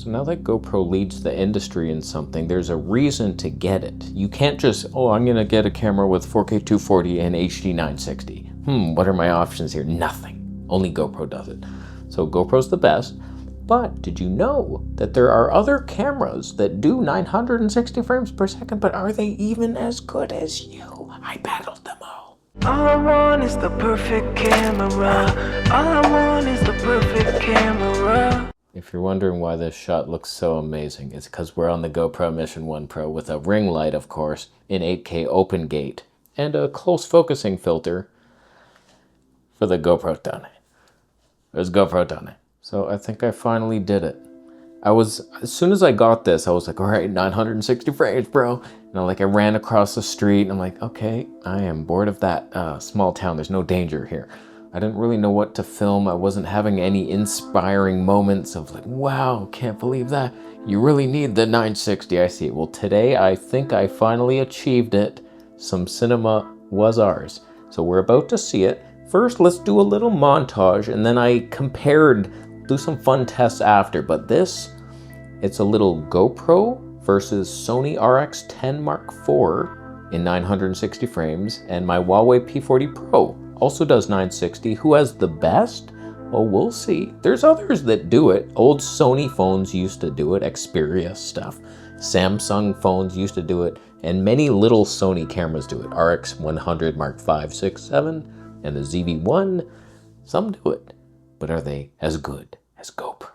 So now that GoPro leads the industry in something, there's a reason to get it. You can't just, oh, I'm gonna get a camera with 4K 240 and HD 960. What are my options here? Nothing. Only GoPro does it. So GoPro's the best. But did you know that there are other cameras that do 960 frames per second, but are they even as good as you? I battled them all. All I want is the perfect camera. All I want is the perfect camera. If you're wondering why this shot looks so amazing, it's because we're on the GoPro Mission 1 Pro with a ring light, of course, in 8K open gate, and a close focusing filter for the GoPro Tone. There's GoPro Tone. So I think I finally did it. As soon as I got this, I was like, all right, 960 frames, bro. And I ran across the street and I'm like, okay, I am bored of that small town. There's no danger here. I didn't really know what to film. I wasn't having any inspiring moments of like, wow, can't believe that. You really need the 960, I see. Well, today I think I finally achieved it. Some cinema was ours. So we're about to see it. First, let's do a little montage and then I do some fun tests after. But this, it's a little GoPro versus Sony RX10 IV in 960 frames, and my Huawei P40 Pro also does 960. Who has the best? Oh, we'll see. There's others that do it. Old Sony phones used to do it, Xperia stuff. Samsung phones used to do it, and many little Sony cameras do it. RX100 Mark 5, 6, 7, and the ZV-1. Some do it, but are they as good as GoPro?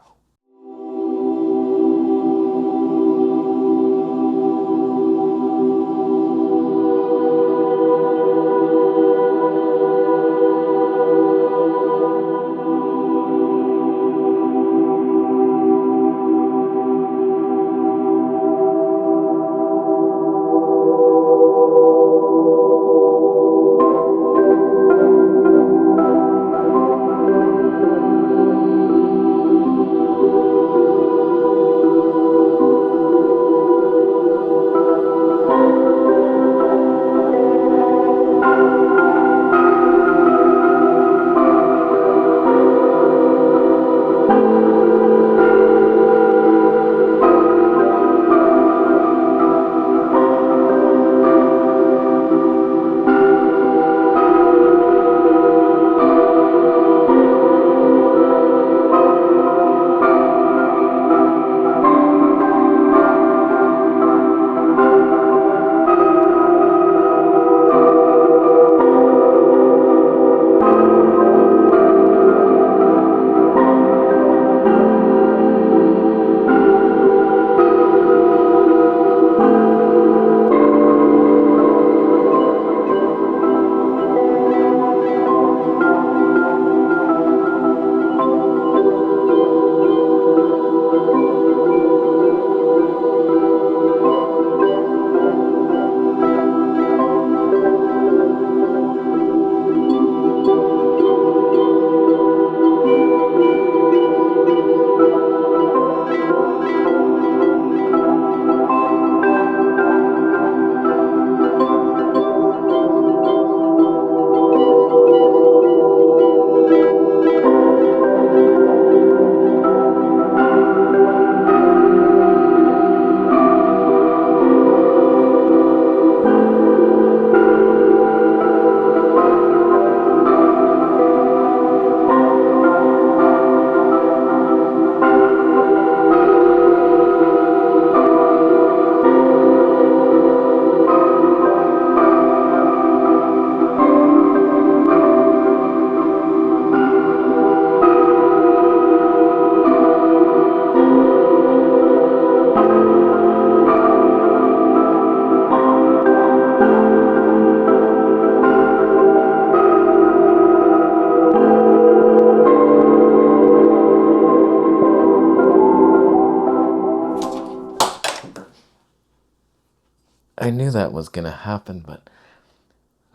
I knew that was gonna happen, but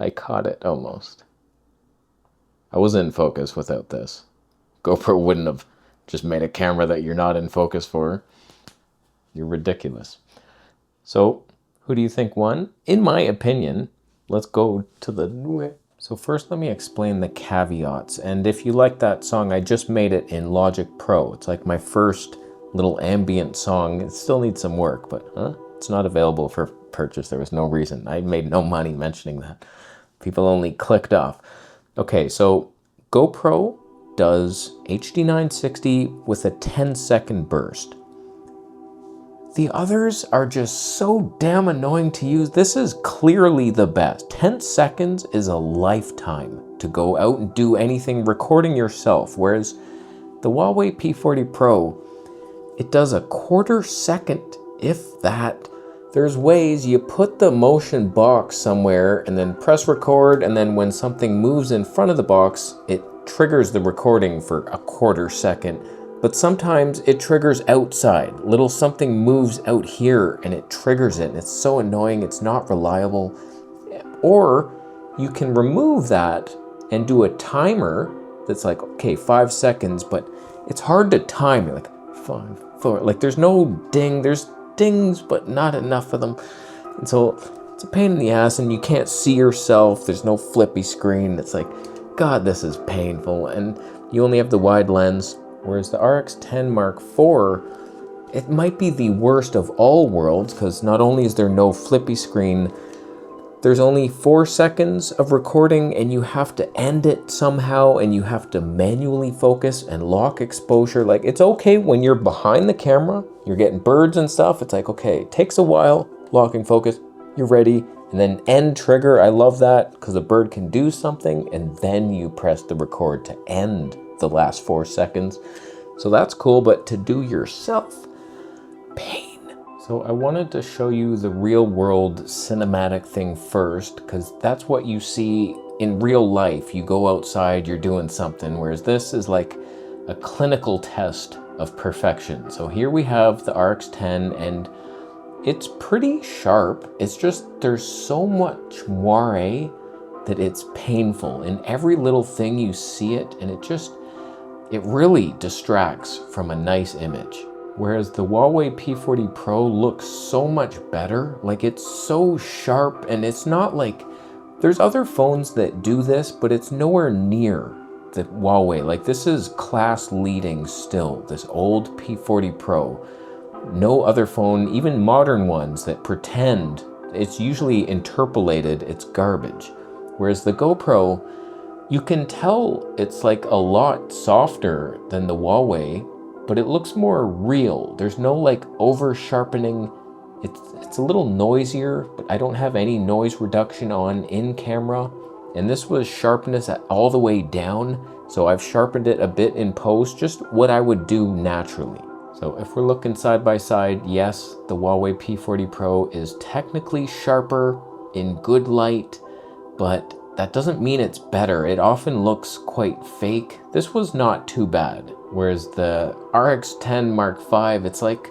I caught it almost. I was in focus without this. GoPro wouldn't have just made a camera that you're not in focus for. You're ridiculous. So, who do you think won? In my opinion, let's go to the... So first let me explain the caveats. And if you like that song, I just made it in Logic Pro. It's like my first little ambient song. It still needs some work, but it's not available for purchase. There was no reason. I made no money mentioning that. People only clicked off. Okay, so GoPro does HD 960 with a 10-second burst. The others are just so damn annoying to use. This is clearly the best. 10 seconds is a lifetime to go out and do anything recording yourself, whereas the Huawei P40 Pro, it does a quarter second, if that. There's ways you put the motion box somewhere and then press record, and then when something moves in front of the box, it triggers the recording for a quarter second. But sometimes it triggers outside. Little something moves out here and it triggers it, and it's so annoying, it's not reliable. Or you can remove that and do a timer that's like, okay, 5 seconds, but it's hard to time. You're like 5, 4, like there's no ding, there's dings, but not enough of them. And so it's a pain in the ass, and you can't see yourself. There's no flippy screen. It's like, God, this is painful. And you only have the wide lens. Whereas the RX10 Mark IV, it might be the worst of all worlds, because not only is there no flippy screen, there's only 4 seconds of recording, and you have to end it somehow, and you have to manually focus and lock exposure. Like, it's okay when you're behind the camera, you're getting birds and stuff. It's like, okay, it takes a while, locking focus, you're ready, and then end trigger. I love that, because a bird can do something, and then you press the record to end the last 4 seconds. So that's cool, but to do yourself, pain. So I wanted to show you the real world cinematic thing first, because that's what you see in real life. You go outside, you're doing something, whereas this is like a clinical test of perfection. So here we have the RX10, and it's pretty sharp. It's just, there's so much moire that it's painful. In every little thing you see it, and it really distracts from a nice image. Whereas the Huawei P40 Pro looks so much better. Like, it's so sharp, and it's not like, there's other phones that do this, but it's nowhere near the Huawei. Like, this is class leading still, this old P40 Pro. No other phone, even modern ones that pretend, it's usually interpolated, it's garbage. Whereas the GoPro, you can tell it's like a lot softer than the Huawei, but it looks more real. There's no like over sharpening. It's a little noisier, but I don't have any noise reduction on in camera. And this was sharpness at all the way down. So I've sharpened it a bit in post, just what I would do naturally. So if we're looking side by side, yes, the Huawei P40 Pro is technically sharper in good light, but that doesn't mean it's better. It often looks quite fake. This was not too bad. Whereas the RX10 Mark V, it's like,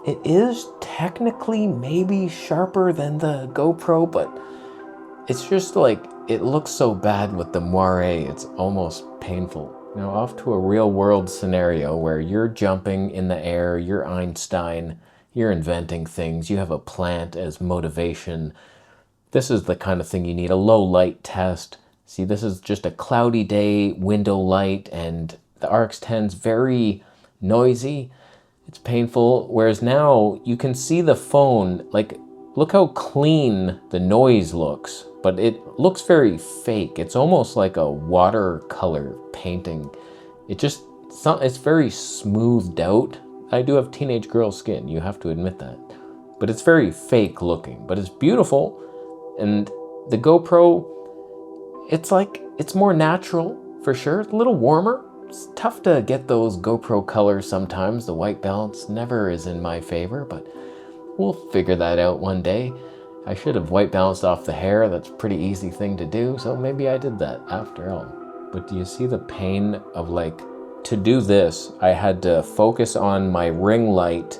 it is technically maybe sharper than the GoPro, but it's just like, it looks so bad with the moire, it's almost painful. Now off to a real world scenario where you're jumping in the air, you're Einstein, you're inventing things, you have a plant as motivation. This is the kind of thing you need, a low light test. See, this is just a cloudy day, window light, and the RX10's very noisy. It's painful. Whereas now you can see the phone, like, look how clean the noise looks, but it looks very fake. It's almost like a watercolor painting. It's very smoothed out. I do have teenage girl skin, you have to admit that. But it's very fake looking, but it's beautiful. And the GoPro, it's like, it's more natural for sure. It's a little warmer. It's tough to get those GoPro colors sometimes. The white balance never is in my favor, but we'll figure that out one day. I should have white balanced off the hair. That's a pretty easy thing to do, so maybe I did that after all. But do you see the pain of, like, to do this, I had to focus on my ring light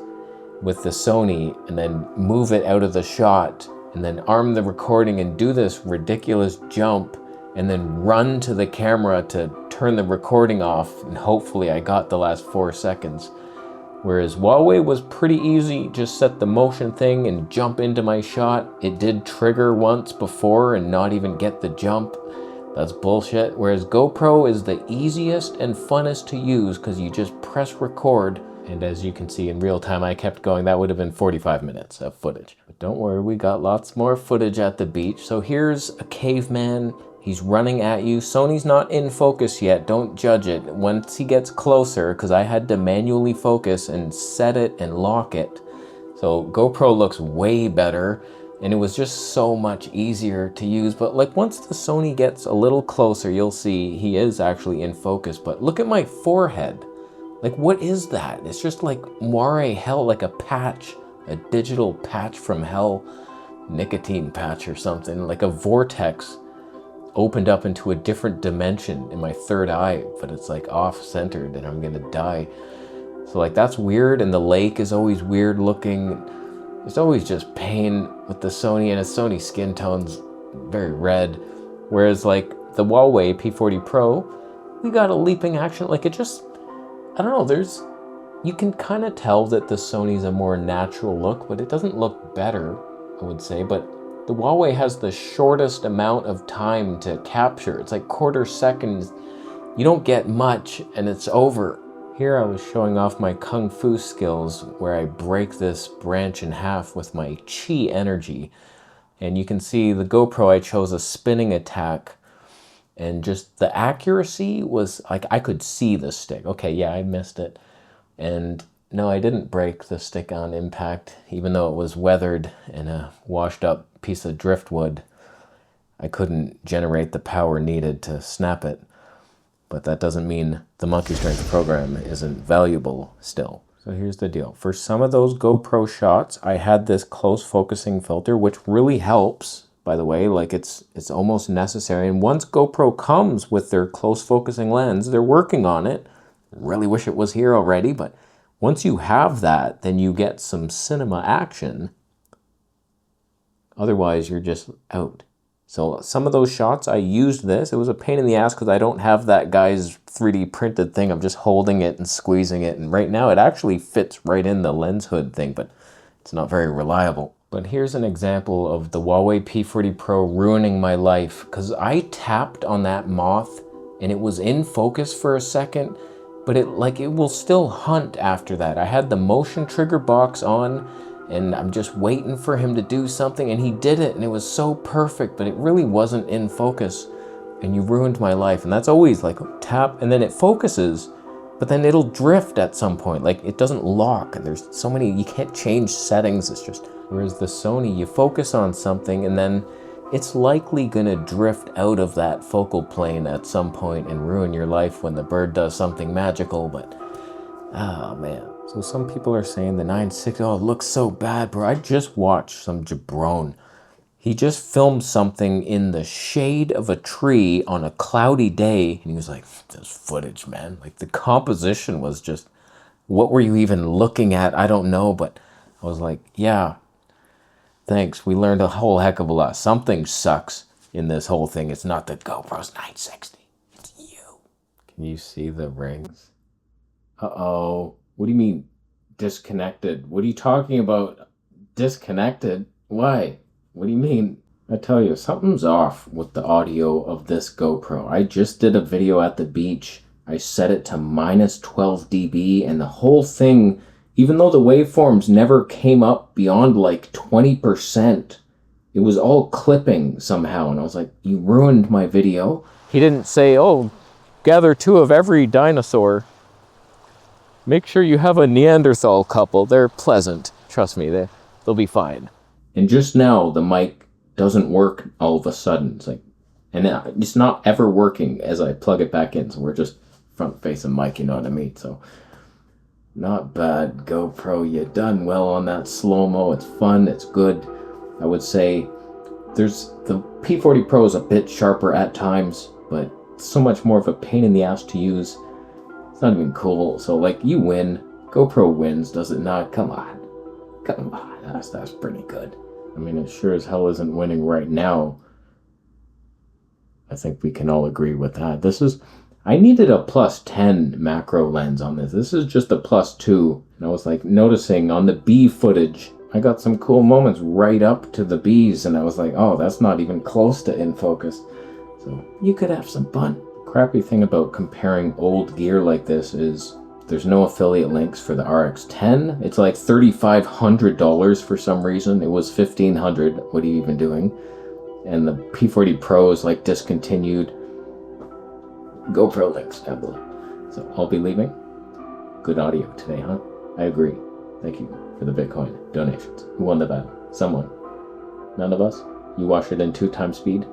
with the Sony and then move it out of the shot and then arm the recording and do this ridiculous jump and then run to the camera to turn the recording off, and hopefully I got the last 4 seconds. Whereas Huawei was pretty easy, just set the motion thing and jump into my shot. It did trigger once before and not even get the jump. That's bullshit. Whereas GoPro is the easiest and funnest to use because you just press record And as you can see in real time, I kept going. That would have been 45 minutes of footage. But don't worry, we got lots more footage at the beach. So here's a caveman. He's running at you. Sony's not in focus yet. Don't judge it. Once he gets closer, because I had to manually focus and set it and lock it. So GoPro looks way better. And it was just so much easier to use. But like once the Sony gets a little closer, you'll see he is actually in focus. But look at my forehead. Like, what is that? It's just like moire hell, like a patch, a digital patch from hell, nicotine patch or something, like a vortex opened up into a different dimension in my third eye, but it's like off-centered and I'm gonna die. So like that's weird, and the lake is always weird looking. It's always just pain with the Sony, and a Sony skin tone's very red. Whereas like the Huawei P40 Pro, we got a leaping action, like it just, I don't know, you can kind of tell that the Sony's a more natural look, but it doesn't look better, I would say. But the Huawei has the shortest amount of time to capture. It's like quarter seconds. You don't get much and it's over. Here I was showing off my Kung Fu skills where I break this branch in half with my Chi energy. And you can see the GoPro, I chose a spinning attack. And just the accuracy was like, I could see the stick. Okay, yeah, I missed it. And no, I didn't break the stick on impact, even though it was weathered and a washed up piece of driftwood. I couldn't generate the power needed to snap it. But that doesn't mean the monkey strength program isn't valuable still. So here's the deal. For some of those GoPro shots, I had this close focusing filter, which really helps. By the way, like it's almost necessary. And once GoPro comes with their close focusing lens, they're working on it. Really wish it was here already, but once you have that, then you get some cinema action. Otherwise, you're just out. So some of those shots, I used this. It was a pain in the ass because I don't have that guy's 3D printed thing. I'm just holding it and squeezing it. And right now it actually fits right in the lens hood thing, but it's not very reliable. But here's an example of the Huawei P40 Pro ruining my life, because I tapped on that moth and it was in focus for a second, but it will still hunt after that. I had the motion trigger box on and I'm just waiting for him to do something, and he did it and it was so perfect, but it really wasn't in focus, and you ruined my life. And that's always like tap and then it focuses, but then it'll drift at some point. Like it doesn't lock, and there's so many, you can't change settings. It's just, whereas the Sony, you focus on something and then it's likely gonna drift out of that focal plane at some point and ruin your life when the bird does something magical. But, oh man. So some people are saying the 960, oh, it looks so bad, bro. I just watched some jabron. He just filmed something in the shade of a tree on a cloudy day, and he was like, this footage, man. Like the composition was just, what were you even looking at? I don't know, but I was like, yeah, thanks. We learned a whole heck of a lot. Something sucks in this whole thing. It's not the GoPro's 960. It's you. Can you see the rings? Uh-oh. What do you mean disconnected? What are you talking about? Disconnected? Why? What do you mean? I tell you, something's off with the audio of this GoPro. I just did a video at the beach. I set it to minus 12 dB, and the whole thing, even though the waveforms never came up beyond like 20%, it was all clipping somehow. And I was like, you ruined my video. He didn't say, oh, gather 2 of every dinosaur. Make sure you have a Neanderthal couple. They're pleasant. Trust me, they'll be fine. And just now, the mic doesn't work all of a sudden. It's like, and it's not ever working as I plug it back in. So we're just front-facing mic, you know what I mean? So, not bad, GoPro. You done well on that slow-mo. It's fun. It's good. I would say the P40 Pro is a bit sharper at times, but so much more of a pain in the ass to use. It's not even cool. So like, you win. GoPro wins, does it not? Come on. That's pretty good. I mean, it sure as hell isn't winning right now. I think we can all agree with that. I needed a +10 macro lens on this. This is just a +2. And I was like noticing on the bee footage, I got some cool moments right up to the bees. And I was like, oh, that's not even close to in focus. So you could have some fun. Crappy thing about comparing old gear like this is There's no affiliate links for the RX10. It's like $3,500 for some reason. It was $1,500. What are you even doing? And the P40 Pro is like discontinued. GoPro links down below. So I'll be leaving. Good audio today, huh? I agree. Thank you for the Bitcoin donations. Who won the battle? Someone. None of us? You watched it in 2 times speed?